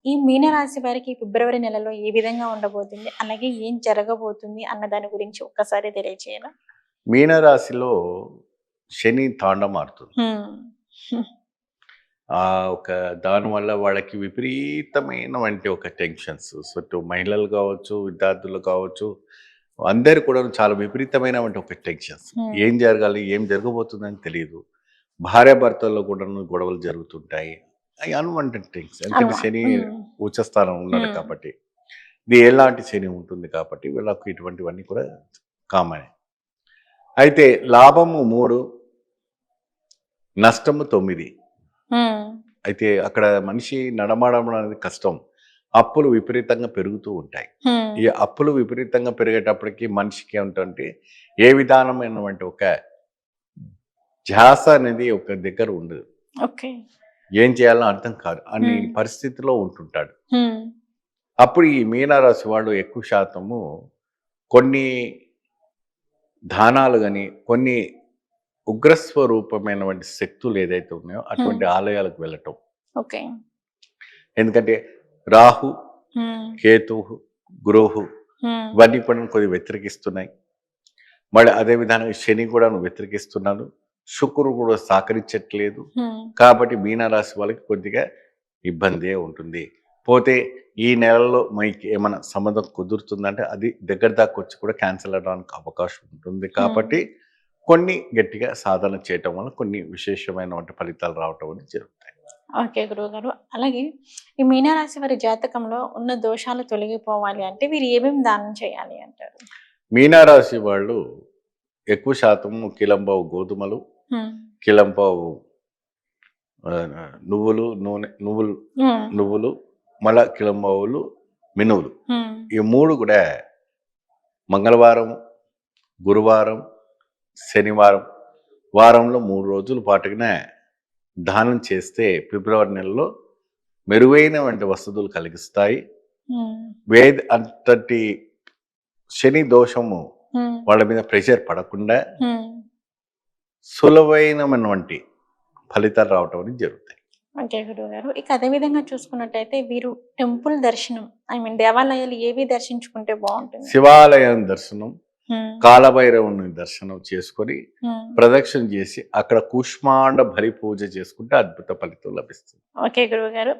ఈ మీనరాశి వారికి ఫిబ్రవరి నెలలో ఏ విధంగా ఉండబోతుంది? అలాగే ఏం జరగబోతుంది అన్న దాని గురించి ఒక్కసారి తెలియజేయరా? మీనరాశిలో శని తాండమాడుతుంది. హ్మ్. ఒక దానివల్ల వాళ్ళకి విపరీతమైనవంటి ఒక టెన్షన్స్. సో, ఇటు మహిళలు కావచ్చు, విద్యార్థులు కావచ్చు, అందరూ కూడా చాలా విపరీతమైనవంటి ఒక టెన్షన్స్. ఏం జరగాలి, ఏం జరగబోతుందని తెలియదు. భార్యాభర్తల్లో కూడాను గొడవలు జరుగుతుంటాయి. అవి అన్‌వాంటెడ్ థింగ్స్. ఎందుకంటే శని ఉచ్చస్థానం ఉన్నాడు కాబట్టి. ఇది ఎలాంటి శని ఉంటుంది కాబట్టి వీళ్ళకి ఇటువంటివన్నీ కూడా కామనే. అయితే లాభము 3, నష్టము 9. అయితే అక్కడ మనిషి నడమాడడం అనేది కష్టం. అప్పులు విపరీతంగా పెరుగుతూ ఉంటాయి. ఈ అప్పులు విపరీతంగా పెరిగేటప్పటికి మనిషికి ఏమిటంటే ఏ విధానమైనటువంటి ఒక ధ్యాస అనేది ఒక దగ్గర ఉండదు. ఏం చేయాలో అర్థం కాదు అనే పరిస్థితిలో ఉంటుంటాడు. అప్పుడు ఈ మీనరాశి వాళ్ళు ఎక్కువ శాతము కొన్ని దానాలు కానీ, కొన్ని ఉగ్రస్వరూపమైనటువంటి శక్తులు ఏదైతే ఉన్నాయో అటువంటి ఆలయాలకు వెళ్ళటం. ఎందుకంటే రాహు, కేతువు, గురువు ఇవన్నీ కూడా కొద్దిగా వ్యతిరేకిస్తున్నాయి. మళ్ళీ అదే విధంగా శని కూడా వ్యతిరేకిస్తున్నాడు. శుక్రుడు కూడా సహకరించట్లేదు. కాబట్టి మీనరాశి వాళ్ళకి కొద్దిగా ఇబ్బందే ఉంటుంది. పోతే ఈ నెలలో మీకు ఏమైనా సంబంధం కుదురుతుందంటే అది దగ్గర దాకా వచ్చి కూడా క్యాన్సిల్ అవ్వడానికి అవకాశం ఉంటుంది. కాబట్టి కొన్ని గట్టిగా సాధన చేయటం వల్ల కొన్ని విశేషమైనటువంటి ఫలితాలు రావటం అనేది జరుగుతాయి. ఓకే గురువుగారు. అలాగే ఈ మీనరాశి వారి జాతకంలో ఉన్న దోషాలు తొలగిపోవాలి అంటే వీరు ఏమేమి దానం చేయాలి అంటారు? మీనరాశి వాళ్ళు ఎక్కువ శాతం కిలంబావు గోధుమలు, కిలంబావు నువ్వులు మళ్ళా కిలంబావులు మినువులు, ఈ 3 కూడా మంగళవారం, గురువారం, శనివారం వారంలో 3 రోజుల పాటుగానే దానం చేస్తే ఫిబ్రవరి నెలలో మెరుగైనటువంటి వసతులు కలిగిస్తాయి. అంతటి శని దోషము వాళ్ళ మీద ప్రెషర్ పడకుండా సులభమైనటువంటి ఫలితాలు రావటం అనేది జరుగుతాయి. ఓకే గురువు గారు. ఇక అదే విధంగా చూసుకున్నట్టయితే వీరు టెంపుల్ దర్శనం దేవాలయాలు ఏవి దర్శించుకుంటే బాగుంటుంది? శివాలయం దర్శనం, కాలభైరవుని దర్శనం చేసుకొని ప్రదక్షిణ చేసి అక్కడ కూష్మాండ బలి పూజ చేసుకుంటే అద్భుత ఫలితం లభిస్తుంది. ఓకే గురువు గారు.